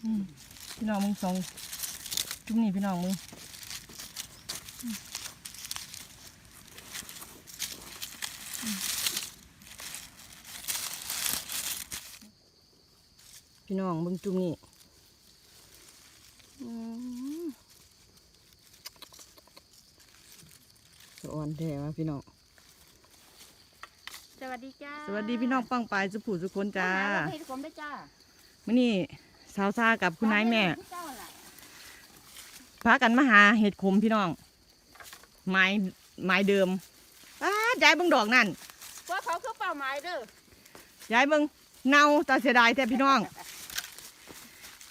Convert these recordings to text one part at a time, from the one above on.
พี่น้องมึงสองจุ่มนี่พี่น้องมึงพี่น้องมึงจุ่มนี่สะอ่อนแท้วะพี่น้องสวัสดีจ้าสวัสดีพี่น้องปังปลายสุภูสุคนจ้า ให้ผมได้จ้า มื้อนี้สาวซากับคุณนายแม่พากันมาหาเห็ดขมพี่น้องไม้เดิมย้ายเบิ่งดอกนั่น ว่าเขาคือเป้าหมายเด้อ ย้ายเบิ่งเน่าตาเสียดายแท้พี่น้อง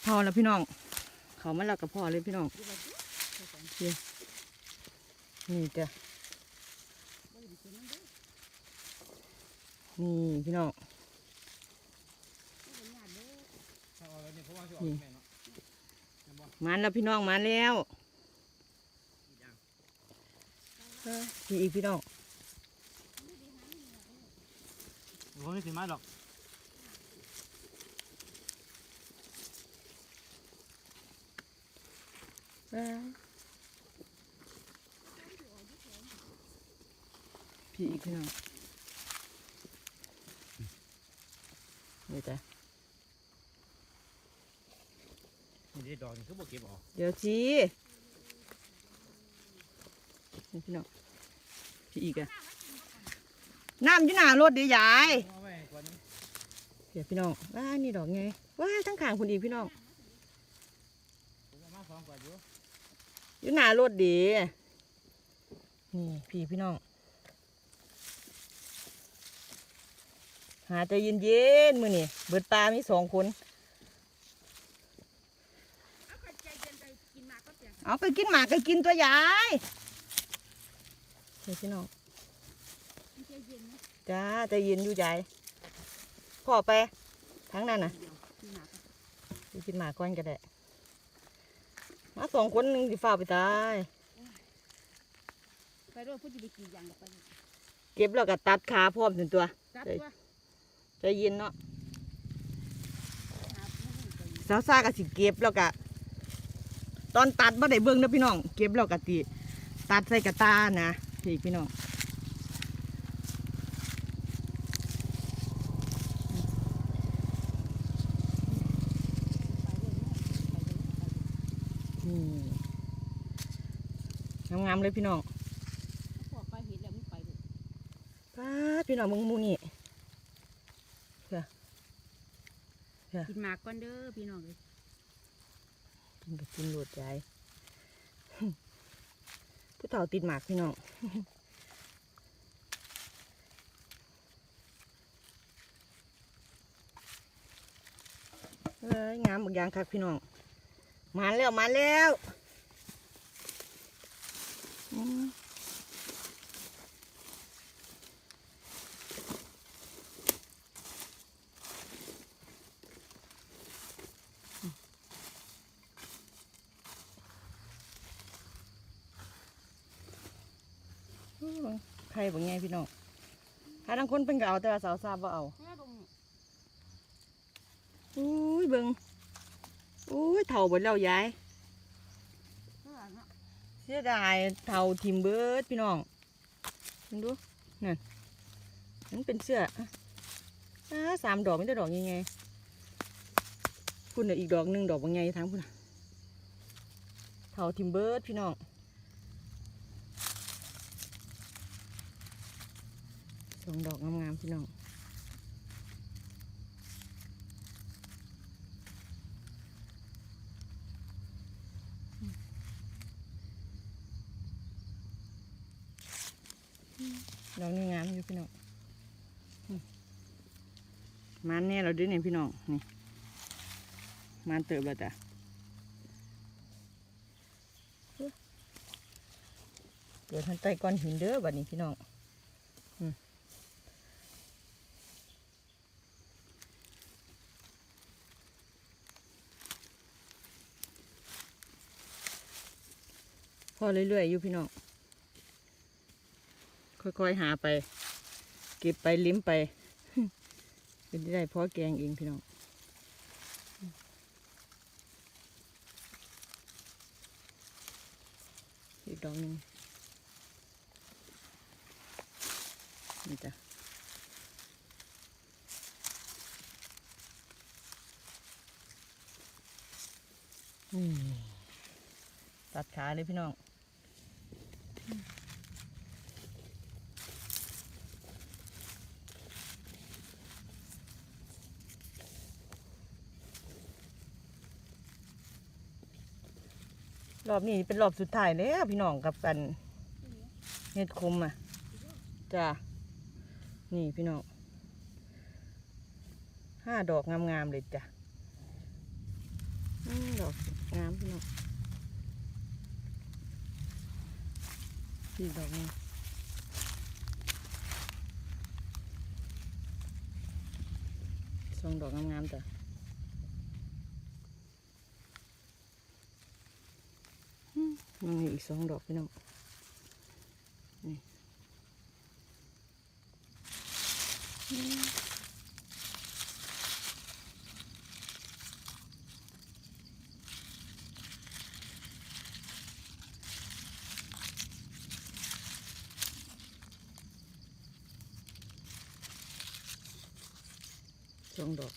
พอแล้วพี่น้องเขามาแล้วกับพ่อเลยพี่น้องนี่จ้ะนี่พี่น้องนี่มาแล้วพี่น้องมาแล้วพี่อีกพี่น้องผมไม่ถึงไม้หรอกพี่อีกพี่น้องนี่จ้ะนี่ดอกนี่คือบ่เก็บออกเดี๋ยวสินี่พี่น้องพี่อีกอะน้ำอยู่หน้ารถเดี๋ยวยายเดี๋ยวพี่น้องนี่ดอกไงทั้งข้างคนอีกพี่น้องอยู่หน้ารถดีนี่พี่น้องหาใจเย็นๆมือนี่เบิดปลามี2 คนเอาไปกินหมากไปกินตัวยายพี่น้องจ้าใจเย็นอยู่ยายพ่อไปทั้งนั้นน่ะไปกินหมากก้อนก็ได้มา2 คนนึงสิฝ่าไปตายไปด้วยพูดจะไปกี่อย่างไปเก็บแล้วก็ตัดขาพร้อมถึงตัวใจเย็นเนาะสาวซ่าก็สิเก็บแล้วก็ตอนตัดบ่ได้เบิ่งนะพี่น้องเก็บแล้วก็ติตัดใส่กระตานะพี่น้องงามๆเลยพี่น้องพี่น้องมึงมูนี่กินหมากก่อนเด้อพี่น้องเลยกินกับกินหลุดใจผู้เฒ่าติดหมากพี่น้องงามบางอย่างครับพี่น้องมาแล้วใครบอกไงพี่น้องถ้าทั้งคนเป็นเก่าแต่ว่าสาวทราบว่าเอาอุ้ยเบิ่งอุ้ยเถ่าหมดแล้วยายเสียดายเถ่าทิมเบิร์ดพี่น้องดูนั่นนั่นเป็นเสื้อ3 ดอกไม่ได้ดอกยังไงคุณอีกดอก1 ดอกบางไงทั้งคุณเถ่าทิมเบิร์ดพี่น้อง2 ดอกงามๆพี่น้องดอกนี้งามอยู่พี่น้องมันแน่เราด้วยเนี่ยพี่น้องนี่มันเติบแล้วจ้ะเกิดทันใต้ก้อนหินเด้อบัดนี้พี่น้องพอเรื่อยๆอยู่พี่น้องค่อยๆหาไปเก็บไปลิ้มไปเป็นได้พอแกงเองพี่น้อง ดอกหนึงนี่จ้ะนี่ตัดขาเลยพี่น้องรอบนี้เป็นรอบสุดท้ายแล้วพี่น้องกับกันเห็ดคมอ่ะจ้ะนี่พี่น้อง5 ดอกงามๆเลยจ้ะดอกงามพี่น้องอีกดอกนึง2 ดอกงามๆจ้ะมันมีอีก2 ดอกพี่น้องนี่2 ดอก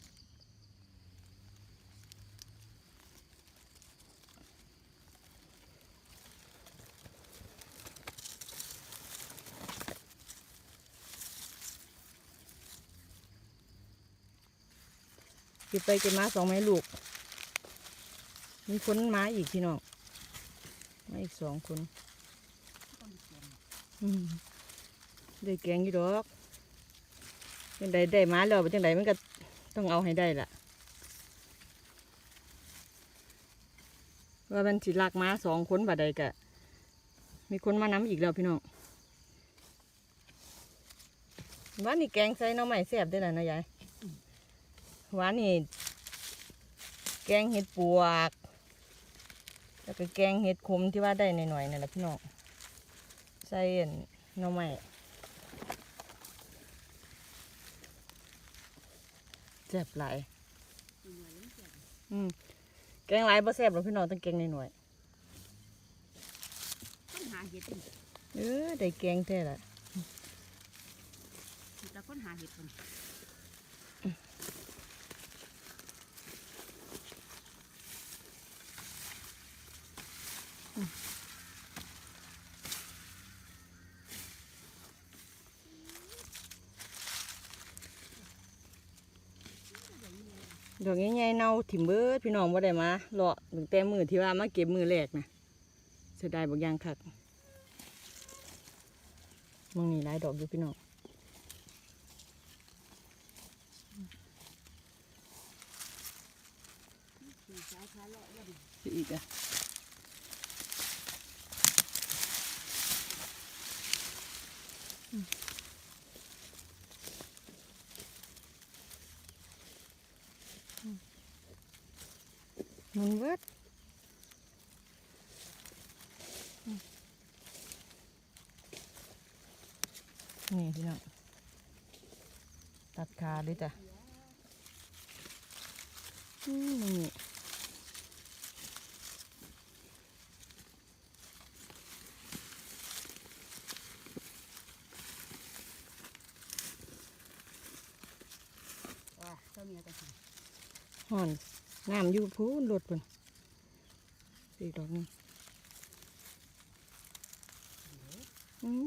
เก็บไปเก็บมา2 ไม้ลูกมีคนมาอีกพี่น้องมาอีก2 คนได้แกงอยู่ดอกจังใดได้มาแล้วจังใดมันก็ต้องเอาให้ได้ล่ะว่ามันสิลักมา2 คนบ่ใดกะมีคนมาน้ำอีกแล้วพี่น้องว่านี่แกงใส่หน่อไม้แซ่บได้แล้วนะยายว่านี่แกงเห็ดปวกแล้วก็แกงเห็ดขมที่ว่าได้หน่อยๆนั่นแหละพี่น้องใส่หน่อไม้แซ่บหลายแกงหลายบ่แซ่บหรอกพี่น้องต้องแกงหน่อย ค้นหาเห็ดนี่ ๆได้แกงแท้ละ แต่ค้นหาเห็ดมัน ดอกใหญ่ๆเน่าถิ่มเบิดพี่น้องบ่ได้มาเลาะตั้งแต่มือที่ว่ามาเก็บมือแรกนะเสียดายบักอย่างคักมองนี่หลายดอกอยู่พี่น้องอีกอ่ะมันเบิดนี่พี่น้องตัดขาเลยจ้ะนี่ ว่าเจ้าเมียกันสิ ห่อนน้ำอยู่พูนรถเพิ่นอีกดอกหนึง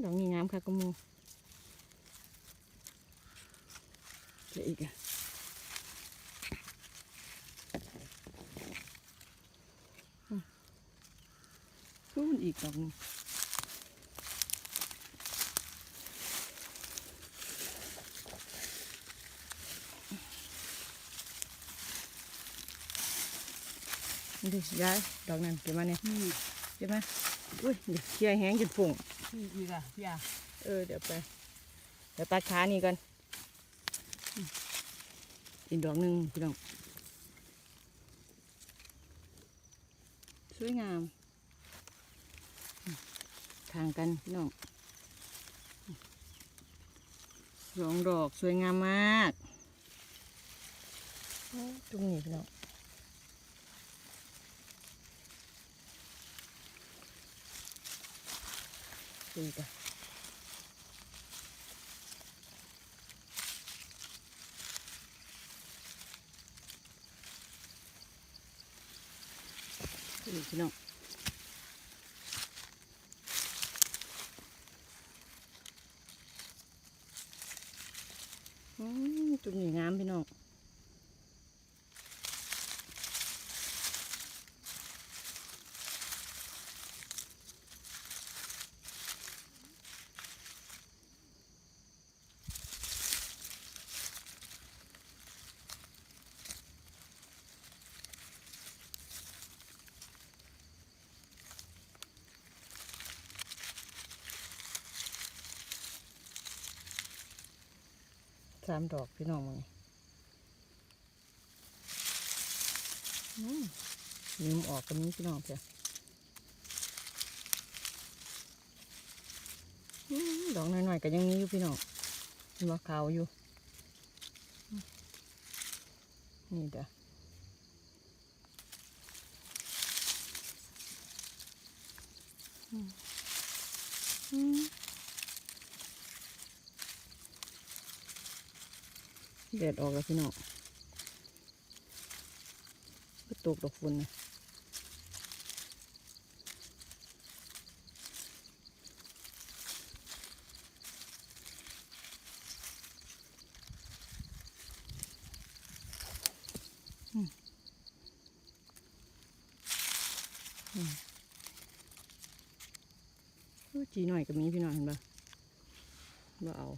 ดอกนี้งามค่ะก็มูเจะอีกอ่ะพูนอีกดอกหนึงนี่ดิยายดอกนั้นเก็บมาเนี่ย นี่ เก็บมาอุ้ยเดี๋ยวเคลียร์แห้งจนฝุ่ง นี่อีกอ่ะพี่อา เดี๋ยวไปเดี๋ยวตัดขานี่กันอีกดอกหนึ่งพี่น้องสวยงามทางกันพี่น้อง2 ดอกสวยงามมากตรงนี้พี่น้อง นี่จ้ะนี่พี่น้องจุดนี้งามพี่น้อง3 ดอกพี่น้องมึงนิ่มออกกันนี้พี่น้องเสียดอกน้อยๆก็ยังมีอยู่พี่น้องมันว่าขาวอยู่นี่จ้ะแดดออกแล้วพี่น้องก็ตกดอกฝุ่นนะจีหน่อยก็มีพี่น้องเห็นปะว่าเอา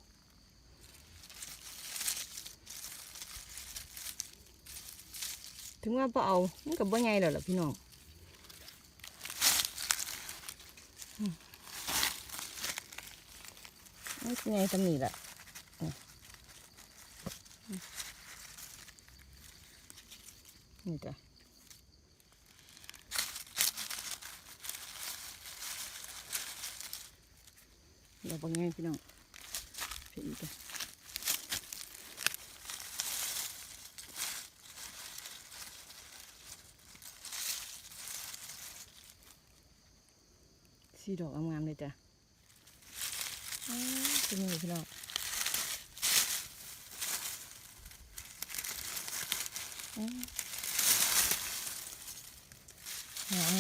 ถึงว่าพอเอามันกับบ่ไงแล้วล่ะพี่น้องนี่ไงตำหนิแหละนี่จ้ะเดี๋ยวบ่ไงพี่น้องเพี่อีกจ้ะ4 ดอกงามๆเลยจ้ะเป็นยังไงพี่น้อง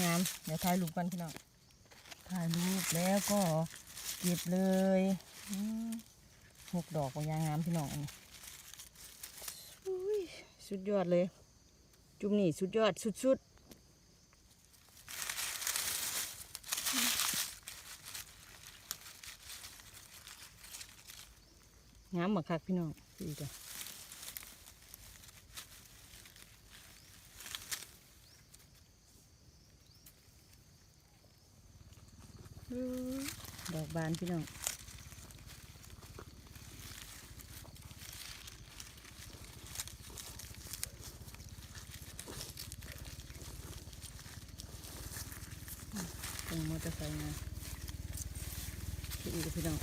งามเดี๋ยวถ่ายรูปกันพี่น้องถ่ายรูปแล้วก็เก็บเลย6 ดอกยางงามพี่น้องอันนี้สุดยอดเลยจุ่มนี่สุดยอดสุดๆงามมากคักพี่น้องดีจ้ะดอกบานพี่น้องเป็นมอเตอร์ไซค์นะพี่น้อง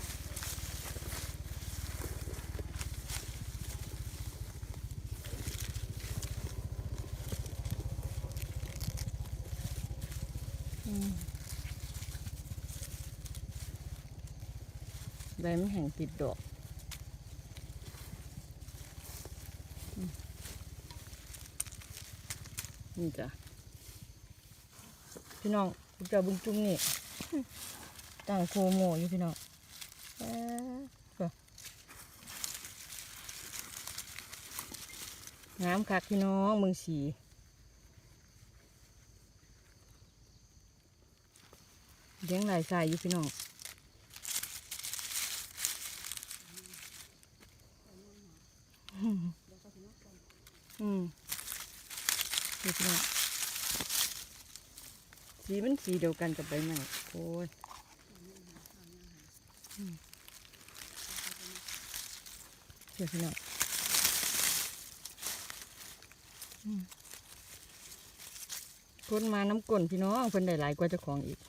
ใบมันแห้งติดดอกนี่จ้ะพี่น้องคุณเจ้าบุ้งจุ้มนี่ต่างโคโมอยู่พี่น้องงามคักพี่น้องเมืองสีเลี้ยงหลายสายอยู่พี่น้องนี่พี่น้องสีมันสีเดียวกันกับใบไม้โอ้ยเดี๋ยวพี่น้องคนมาน้ำก้นพี่น้องเพิ่นได้หลายกว่าเจ้าของอีก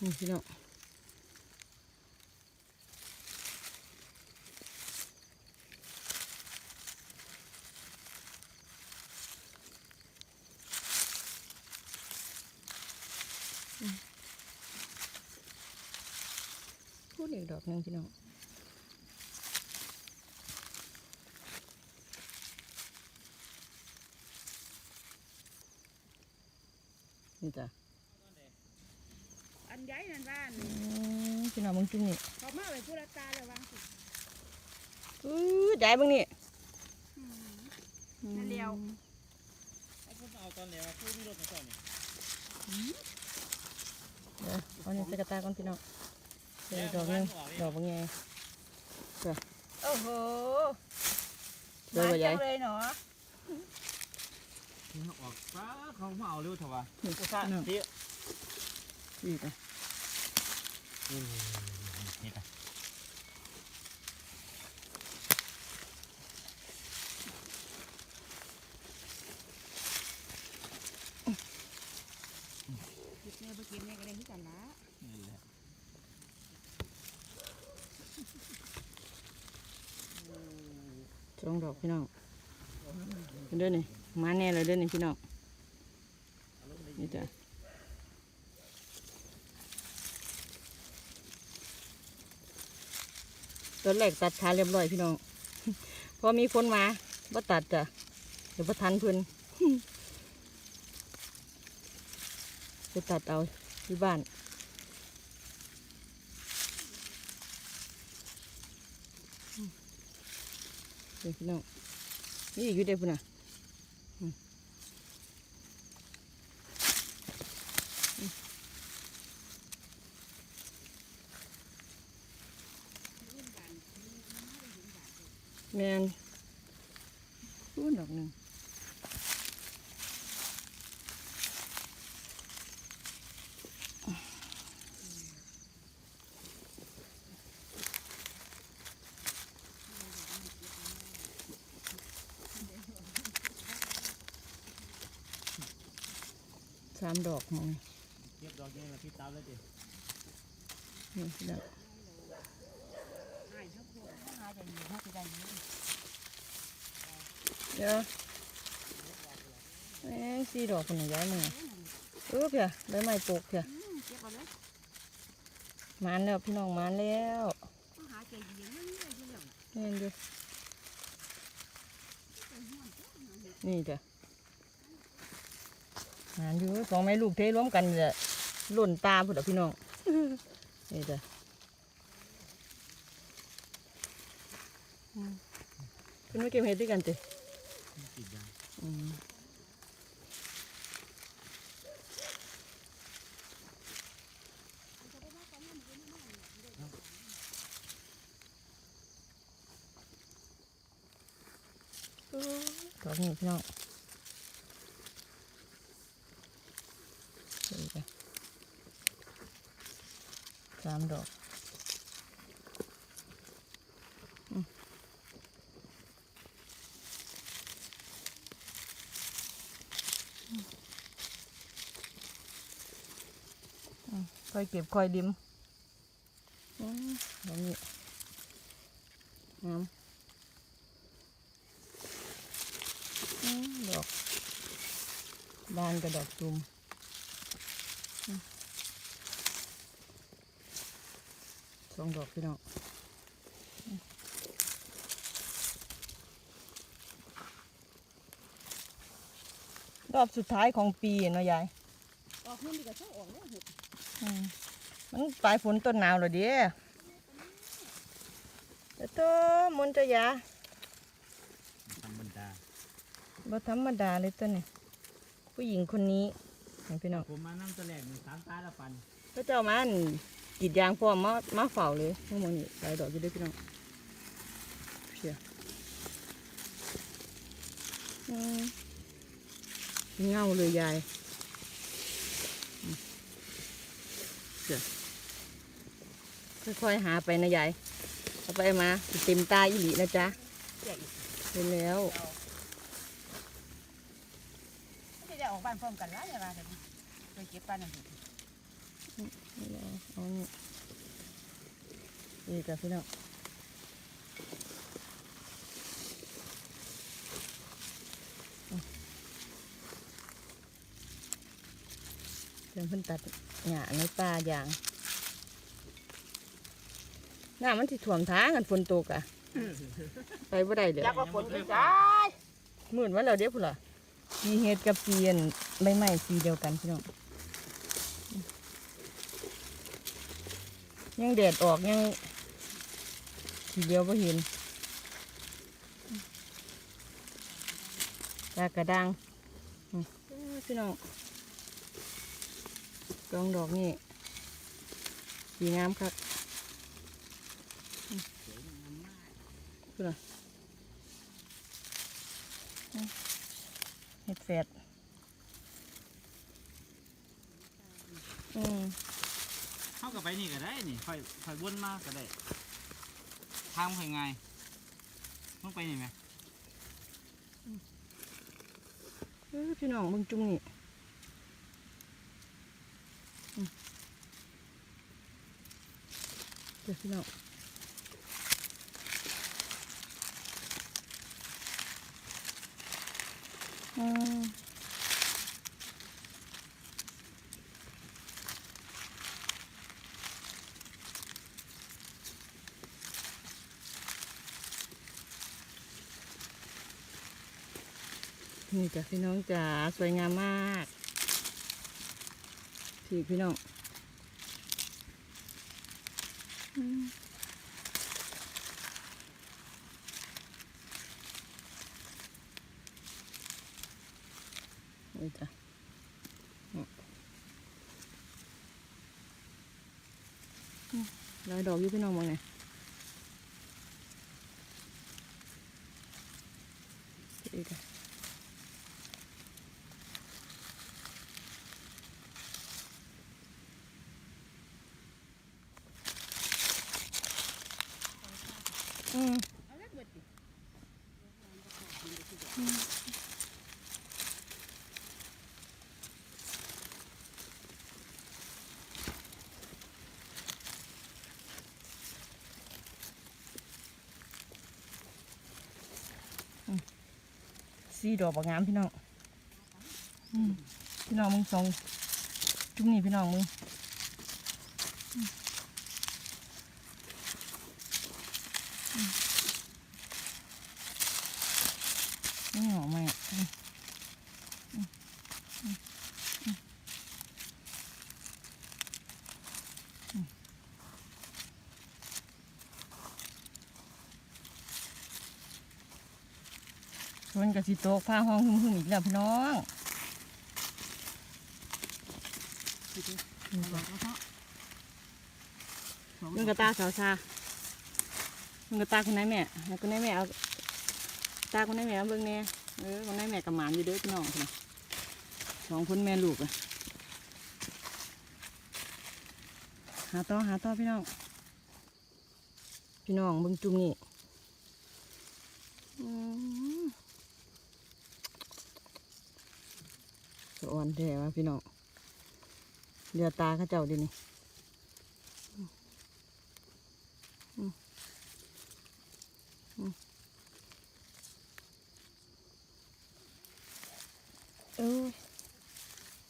นี่พี่น้อง อีกดอกหนึงพี่น้องนี่จ้ะ อันใหญ่นั่นบ้าน พี่น้องมึงจุ่มนี่ เขามาไว้ผู้ละตาเลยวางสิ ใหญ่เบิ่งนี่ นั่นเดียว เอาเพิ่นเอาตอนแล้วคือมีรถมาซ่อมนี่ เดี๋ยวเอานี่ใส่กระตาก่อนพี่น้องเดี๋ยวดอกหนึงดอกบางไง โอ้โห เดี๋ยวบ่ใหญ่ มาจังเลยเนาะ นี่ออกฟ้าเขามาเอาเร็วเถอะวะ นี่พี่น้อง ที่ นี่จ้ะ นี่ค่ะ คิดเนี่ยไปกินเนี่ยก็ได้ที่กันนะ นี่แหละ สองดอกพี่น้องเด้อนี่มาแน่เลยเด้อนี่พี่น้องนี่จ้ะตอนแรกตัดขาเรียบร้อยพี่น้อง พอมีคนมาบ่ตัดจ้ะเดี๋ยวบ่ทันเพิ่น ไปตัดเอาที่บ้านเดี๋ยวพี่น้องนี่อีกอยู่เด้อพุ่นน่ะแมนพูดดอกหนึ่งสามดอกมอง เก็บดอกนี้แล้วพี่ตามเลยดิ นี่พี่น้อง หายทั้งพวกหาได้อยู่หาได้อยู่ เดี๋ยวสี่ดอกคนไหนย้ายมึงอ่ะเพียใบไม้ตกเพีย เก็บเอาเลย มานแล้วพี่น้องมานแล้ว ต้องหาใจเย็นๆนี่เลยเรื่อง นี่ดูนี่จ้ะมานอยู่สองแม่ลูกเทรวมกันเลยหล่นตาพุ่นอ่ะพี่น้องนี่จ้ะคุณไม่เก็บเห็ดด้วยกันจ้ะ ติดยา ดอกนี้พี่น้องนี่จ้ะสามดอกค่อยเก็บค่อยดิมดอกนี้งามดอกบานกับดอกจุ่มสองดอกพี่น้องรอบสุดท้ายของปีเนาะยาย ออกหุ้นดีกว่าเช่าออกเลยหุบ มันปลายฝนต้นหนาวแล้วเด้แต่ตัวมนต์จะยา ธรรมดา บ่ธรรมดาเลยตัวนี้ผู้หญิงคนนี้เห็นพี่น้อง ผมมานั่งตะแหลกหนึ่งสามตาละปัน พระเจ้ามันกรีดยางพร้อมมาเฝ้าเลยทั้งหมดนี่หลายดอกอยู่เด้วยพี่น้องเพียเงาเลยยายเพียค่อยๆหาไปนะยายเอาไปมาสิเต็มตาอีหลีนะจ๊ะ เจ๊อีก เห็นแล้ว ไม่ได้ออกบ้านพร้อมกันแล้วอย่าว่ากันไปเก็บปลาหนึ่ง เอานี่นี่จ้ะพี่น้องเพิ่นตัดหญ้าในป่าอย่าง น้ำมันสิท่วมทางกันฝนตกอ่ะไปบ่ได้เลย จักว่าฝนสิจ้า มื่นวันแล้วเดี๋ยวพุ่นล่ะสีเห็ดกับสีอันใบไม้สีเดียวกันพี่น้องยังแดดออกยังสีเดียวบ่เห็นตากระดังพี่น้องดองดอกนี่สีงามครับพุ่นล่ะเห็ดแฝดเข้ากับไปนี่ก็ได้นี่ค่อยวนมาก็ได้ทางค่อยง่ายต้องไปนี่ไหม พี่น้องเบิ่งจุ่มนี่เดี๋ยวพี่น้องนี่จ้ะพี่น้องจ๋าสวยงามมากพี่น้องนี่จ้ะแล้วดอกอยู่พี่น้องมองไงนี่จ้ะเอาละเบิดดิ สีดอกบางงามพี่น้องพี่น้องมึงสองจุ่มนี่พี่น้องมึงนี่หอมไหมมันกับสีโต๊ะผ้าห้องหึ่มๆอีกแล้วพี่น้องมึงกระตาสาวชามึงกระตาคนไหนแม่คนไหนแม่เอาตาคนไหนแม่เอาเบิ่งแน่คนไหนแม่กับหมานอยู่เด้อพี่น้องพี่สองคนแม่ลูกอะหาต่อพี่น้องเบิ่งจุ่มนี่สะอ่อนแท้ว่ะพี่น้องเดือตาเข้าเจ้าดินี่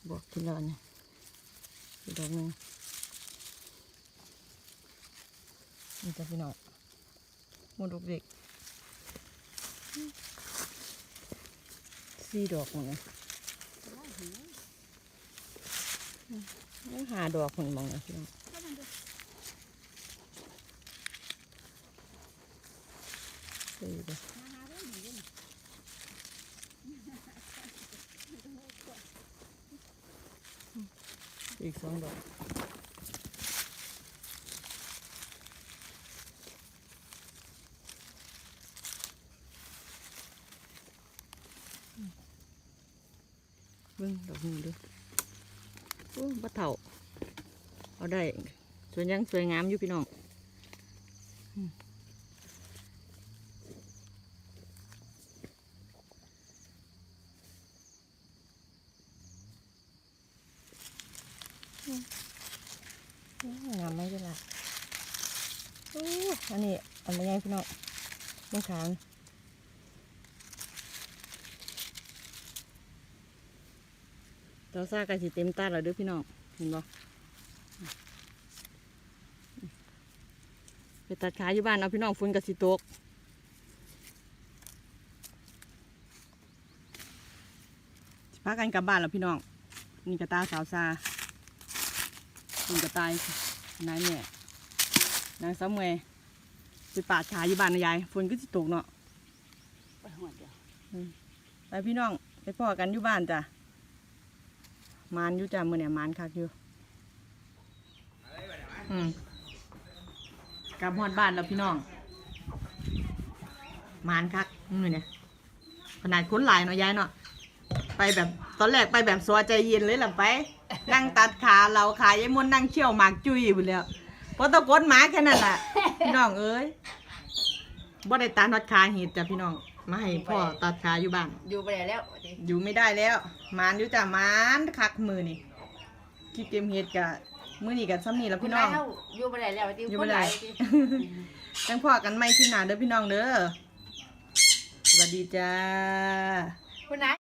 บอกทีละเนี่ยอีกดอกหนึ่งนี่จ้ะพี่น้องหมดดอกเด็กสี่ดอกหมดเลยหาดอกคนมองนะพี่น้องสี่ดอกอีกสองดอกเบิ่งดอกนี้ดูโอ้บัดเถ่าเอาได้สวยยังสวยงามอยู่พี่น้องงามไหมจ๊ะล่ะอันนี้อันนี้ไงพี่น้องตรงขางเราซากันสิเต็มตาแล้วเด้อพี่น้องเห็นบ่ ไปตัดขาอยู่บ้านเอาพี่น้องฝนกับสิตกสิพากันกลับบ้านแล้วพี่น้องนี่กระตาสาวซาคุณกระตายนายเนี่ยนางสาวเมย์ไปปาดขาอยู่บ้านนะยายฝนก็สิตกเนาะ ไปหัวเดียว ไปพี่น้องไปพ่อกันอยู่บ้านจ้ะมานอยู่จ้ะมื้อเนี่ยมานคักอยู่กลับฮอดบ้านแล้วพี่น้องมานคักมื้อเนี่ยขนาดคนหลายเนาะยายเนาะไปแบบตอนแรกไปแบบสัวใจเย็นเลยล่ะไป นั่งตัดขาเราขายายมนนั่งเชี่ยวหมากจุ้ยไปแล้วเพราะตะโกนหมาแค่นั้นแหละพี่น้องเอ้ยบ่ได้ตัดฮอดขาเห็ดจ้ะพี่น้องมาให้พ่อตัดขาอยู่บ้าน อยู่ไปแล้ว อยู่ไม่ได้แล้วมานอยู่จ้ะมานคักมือนี่คิดเตรียมเฮ็ดกะมือนี่กับซ้ำนี่แล้วพี่น้อง อยู่ไปแล้ว อยู่ไม่ได้ จังพ่อกันไม่ขึ้นหนาเด้อพี่น้องเด้อสวัสดีจ้า คุณนาย